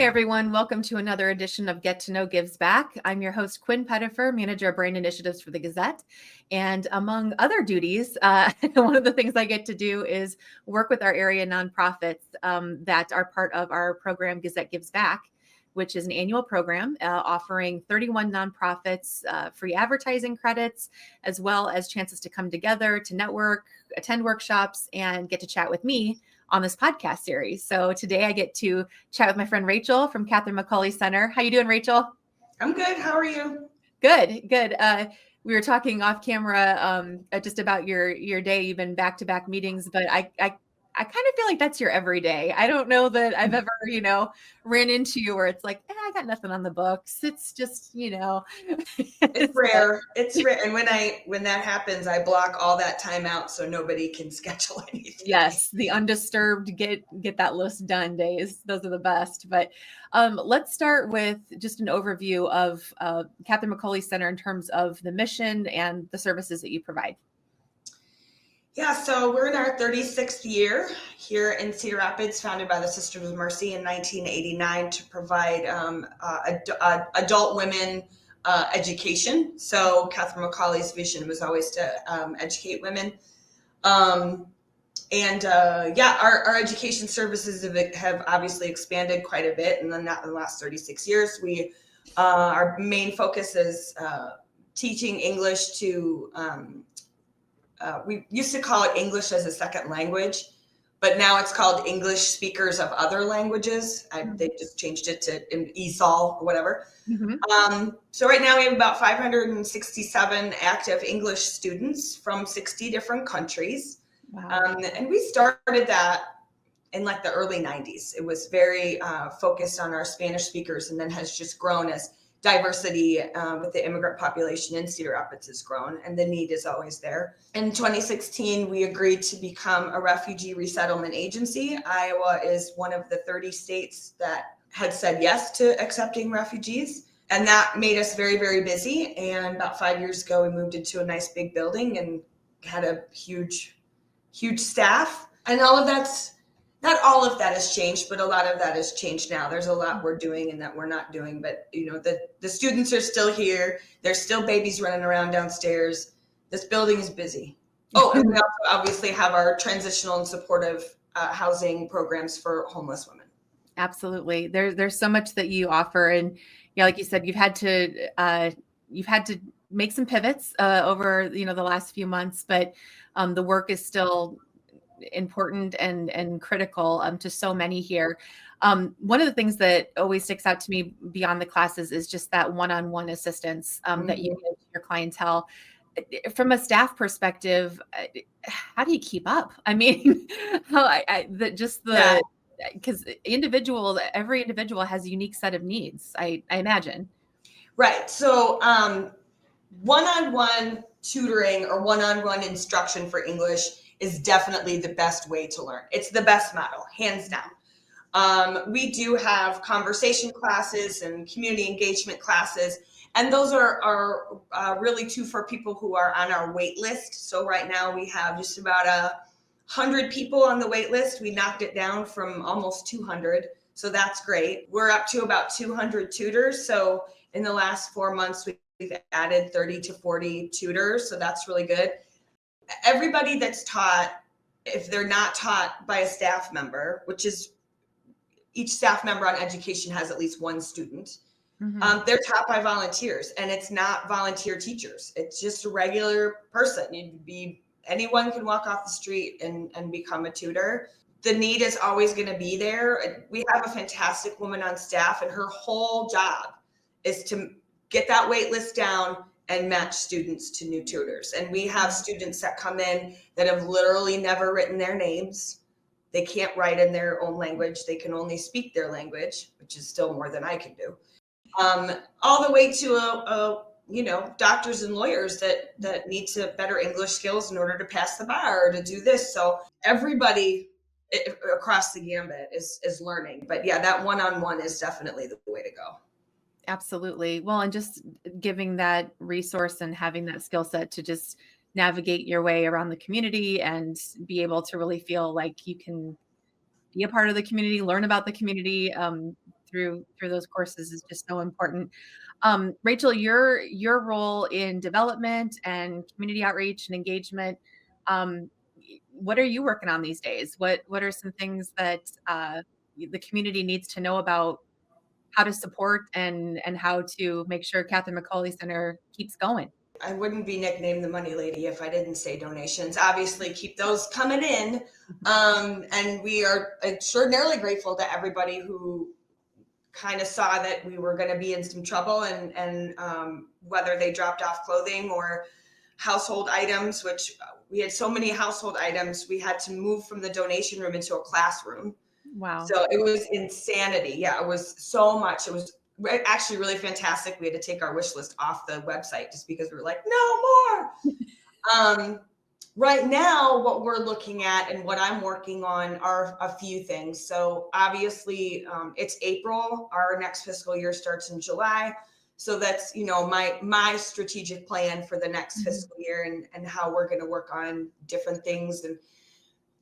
Hey everyone, welcome to another edition of Get to Know Gives Back. I'm your host, Quinn Pettifer, Manager of Brand Initiatives for the Gazette. And among other duties, one of the things I get to do is work with our area nonprofits that are part of our program, Gazette Gives Back, which is an annual program offering 31 nonprofits free advertising credits, as well as chances to come together, to network, attend workshops, and get to chat with me on this podcast series. So today I get to chat with my friend Rachel from Catherine McAuley Center. How you doing, Rachel? I'm good. How are you? Good. We were talking off camera just about your day. You've been back-to-back meetings, but I kind of feel like that's your everyday. I don't know that I've ever, ran into you where it's like, I got nothing on the books. It's just, It's rare. It's rare. And when that happens, I block all that time out so nobody can schedule anything. Yes, the undisturbed get that list done days. Those are the best. But let's start with just an overview of Catherine McAuley Center in terms of the mission and the services that you provide. Yeah, so we're in our 36th year here in Cedar Rapids, founded by the Sisters of Mercy in 1989 to provide adult women education. So Catherine McAuley's vision was always to educate women. Our education services have obviously expanded quite a bit in the last 36 years. Our main focus is teaching English to we used to call it English as a second language, but now it's called English speakers of other languages. They just changed it to ESOL or whatever. Mm-hmm. So right now we have about 567 active English students from 60 different countries. Wow. And we started that in like the early 90s. It was very focused on our Spanish speakers and then has just grown as diversity with the immigrant population in Cedar Rapids has grown, and the need is always there. In 2016, we agreed to become a refugee resettlement agency. Iowa is one of the 30 states that had said yes to accepting refugees, and that made us very, very busy. And about 5 years ago, we moved into a nice big building and had a huge staff. And not all of that has changed, but a lot of that has changed now. There's a lot we're doing and that we're not doing, but the students are still here. There's still babies running around downstairs. This building is busy. Oh, and we also obviously have our transitional and supportive housing programs for homeless women. Absolutely. There's so much that you offer, and like you said, you've had to make some pivots over the last few months, but the work is still important and critical to so many here. One of the things that always sticks out to me beyond the classes is just that one-on-one assistance that you give to your clientele. From a staff perspective, how do you keep up? I mean, because every individual has a unique set of needs, I imagine. Right. So one-on-one tutoring or one-on-one instruction for English is definitely the best way to learn. It's the best model, hands down. We do have conversation classes and community engagement classes, and those are really too for people who are on our wait list. So right now we have just about 100 people on the wait list. We knocked it down from almost 200, so that's great. We're up to about 200 tutors. So in the last 4 months, we've added 30 to 40 tutors, so that's really good. Everybody that's taught, if they're not taught by a staff member, which is each staff member on education has at least one student, they're taught by volunteers, and it's not volunteer teachers. It's just a regular person. Anyone can walk off the street and become a tutor. The need is always going to be there. We have a fantastic woman on staff, and her whole job is to get that wait list down and match students to new tutors. And we have students that come in that have literally never written their names. They can't write in their own language. They can only speak their language, which is still more than I can do. All the way to doctors and lawyers that need to better English skills in order to pass the bar or to do this. So everybody across the gambit is learning. But yeah, that one-on-one is definitely the way to go. Absolutely. Well, and just giving that resource and having that skill set to just navigate your way around the community and be able to really feel like you can be a part of the community, learn about the community through those courses is just so important. Rachel, your role in development and community outreach and engagement, um, what are you working on these days? What are some things that the community needs to know about how to support and how to make sure Catherine McAuley Center keeps going? I wouldn't be nicknamed the money lady if I didn't say donations. Obviously, keep those coming in. And we are extraordinarily grateful to everybody who kind of saw that we were going to be in some trouble, and whether they dropped off clothing or household items, which we had so many household items, we had to move from the donation room into a classroom. Wow. So it was insanity. Yeah, it was so much. It was actually really fantastic. We had to take our wish list off the website just because we were like, no more. Right now, what we're looking at and what I'm working on are a few things. So obviously, it's April. Our next fiscal year starts in July. So that's, my strategic plan for the next fiscal year, and how we're going to work on different things, and,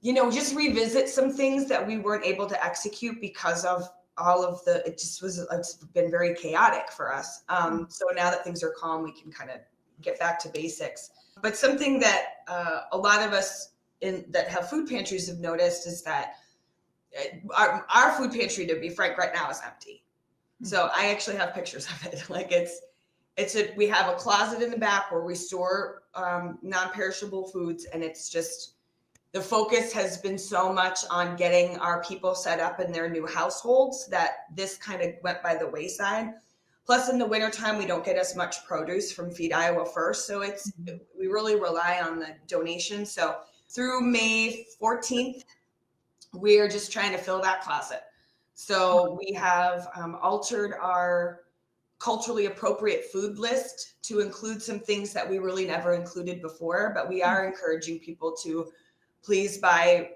just revisit some things that we weren't able to execute because of all of it's been very chaotic for us. So now that things are calm, we can kind of get back to basics. But something that a lot of us that have food pantries have noticed is that our food pantry, to be frank, right now is empty. So I actually have pictures of it. Like we have a closet in the back where we store non-perishable foods, and it's just, the focus has been so much on getting our people set up in their new households that this kind of went by the wayside. Plus, in the wintertime, we don't get as much produce from Feed Iowa First. So we really rely on the donations. So through May 14th, we are just trying to fill that closet. So we have altered our culturally appropriate food list to include some things that we really never included before, but we are encouraging people to please buy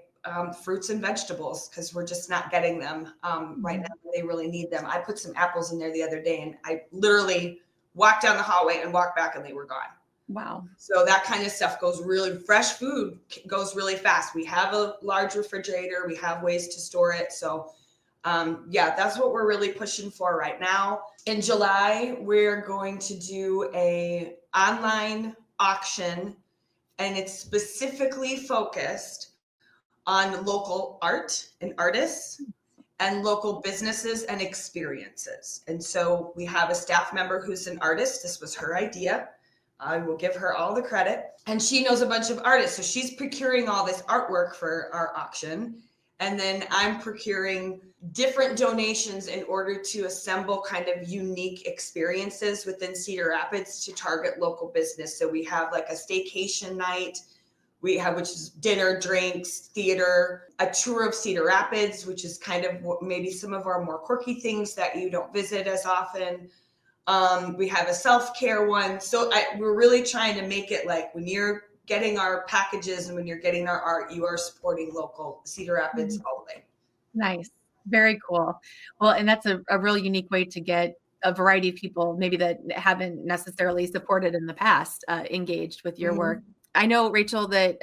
fruits and vegetables, because we're just not getting them right now. They really need them. I put some apples in there the other day, and I literally walked down the hallway and walked back and they were gone. Wow. So that kind of stuff fresh food goes really fast. We have a large refrigerator. We have ways to store it. So that's what we're really pushing for right now. In July, we're going to do a online auction, and it's specifically focused on local art and artists and local businesses and experiences. And so we have a staff member who's an artist. This was her idea. I will give her all the credit. And she knows a bunch of artists. So she's procuring all this artwork for our auction. And then I'm procuring different donations in order to assemble kind of unique experiences within Cedar Rapids to target local business. So we have like a staycation night, which is dinner, drinks, theater, a tour of Cedar Rapids, which is kind of maybe some of our more quirky things that you don't visit as often. We have a self-care one. So we're really trying to make it like, when you're getting our packages and when you're getting our art, you are supporting local Cedar Rapids all the way. Nice. Very cool. Well, and that's a real unique way to get a variety of people, maybe that haven't necessarily supported in the past, engaged with your work. I know, Rachel, that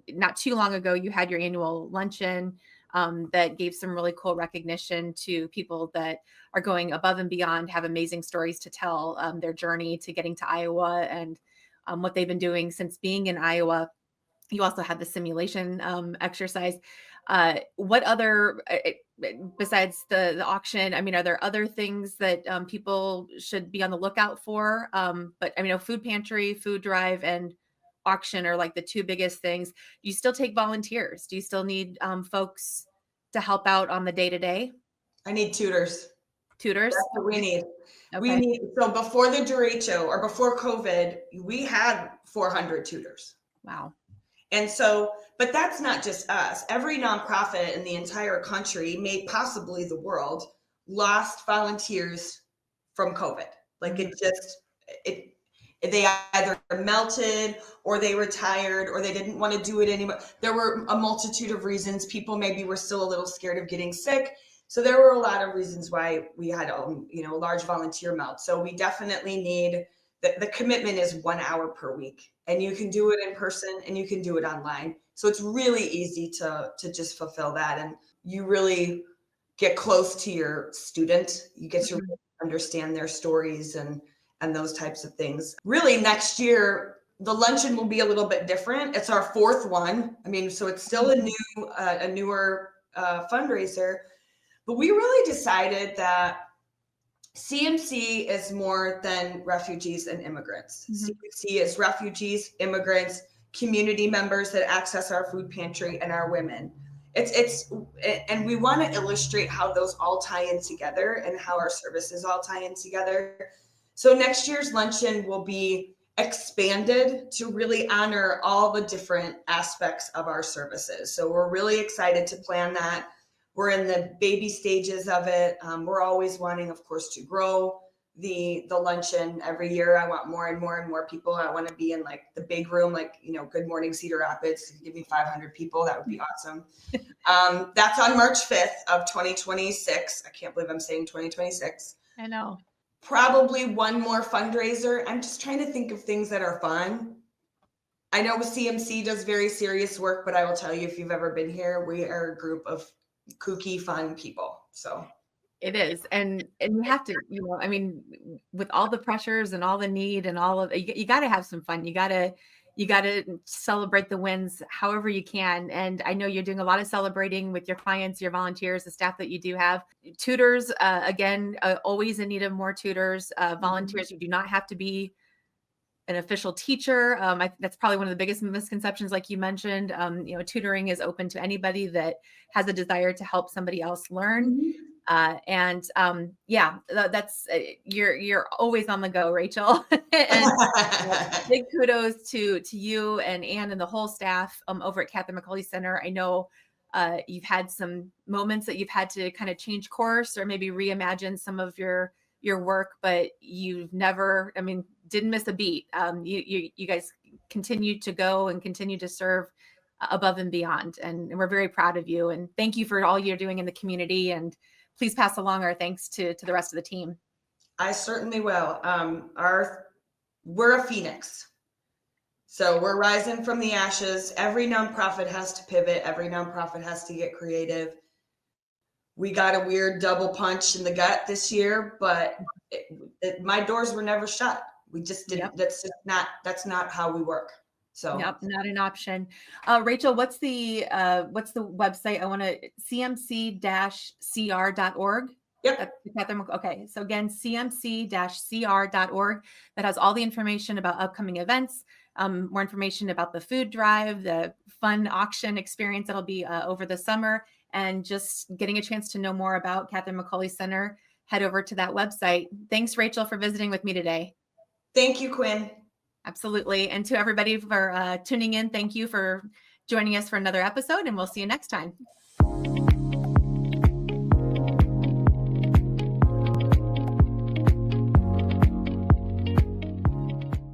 not too long ago, you had your annual luncheon that gave some really cool recognition to people that are going above and beyond, have amazing stories to tell, their journey to getting to Iowa, and what they've been doing since being in Iowa. You also had the simulation exercise. What other, besides the auction, I mean, are there other things that people should be on the lookout for? But I mean, food pantry, food drive, and auction are like the two biggest things. Do you still take volunteers? Do you still need folks to help out on the day-to-day? I need tutors. Tutors? That's what we need. Okay. So before the derecho, or before COVID, we had 400 tutors. Wow. And so, but that's not just us. Every nonprofit in the entire country, maybe possibly the world, lost volunteers from COVID. Like they either melted, or they retired, or they didn't want to do it anymore. There were a multitude of reasons. People maybe were still a little scared of getting sick. So there were a lot of reasons why we had a large volunteer melt. So we definitely need, the commitment is 1 hour per week, and you can do it in person and you can do it online. So it's really easy to just fulfill that, and you really get close to your student. You get to really understand their stories and those types of things. Really, next year, the luncheon will be a little bit different. It's our 4th one. I mean, so it's still a newer fundraiser, but we really decided that CMC is more than refugees and immigrants. CMC is refugees, immigrants, community members that access our food pantry, and our women. And we want to illustrate how those all tie in together and how our services all tie in together. So next year's luncheon will be expanded to really honor all the different aspects of our services. So we're really excited to plan that. We're in the baby stages of it. We're always wanting, of course, to grow the luncheon every year. I want more and more and more people. I want to be in like the big room, like, Good Morning Cedar Rapids. Give me 500 people. That would be awesome. That's on March 5th of 2026. I can't believe I'm saying 2026. I know. Probably one more fundraiser. I'm just trying to think of things that are fun. I know CMC does very serious work, but I will tell you, if you've ever been here, we are a group of kooky, fun people. So it is. And you have to, I mean, with all the pressures and all the need and all of you got to have some fun. You got to celebrate the wins however you can. And I know you're doing a lot of celebrating with your clients, your volunteers, the staff that you do have. Tutors, again, always in need of more tutors, volunteers. You do not have to be an official teacher. That's probably one of the biggest misconceptions, like you mentioned. Tutoring is open to anybody that has a desire to help somebody else learn. That's you're always on the go, Rachel. And big kudos to you and Anne and the whole staff over at Catherine McAuley Center. I know you've had some moments that you've had to kind of change course or maybe reimagine some of your work, but you've never, didn't miss a beat. You guys continue to go and continue to serve above and beyond. And we're very proud of you. And thank you for all you're doing in the community. And please pass along our thanks to the rest of the team. I certainly will. We're a phoenix. So we're rising from the ashes. Every nonprofit has to pivot. Every nonprofit has to get creative. We got a weird double punch in the gut this year, but my doors were never shut. We just didn't. Yep. That's not how we work. So nope, not an option. Rachel, what's the website? I want to cmc-cr.org. Yep. Okay. So again, cmc-cr.org. That has all the information about upcoming events, more information about the food drive, the fun auction experience that'll be over the summer, and just getting a chance to know more about Catherine McAuley Center. Head over to that website. Thanks, Rachel, for visiting with me today. Thank you, Quinn. Absolutely. And to everybody for tuning in, thank you for joining us for another episode, and we'll see you next time.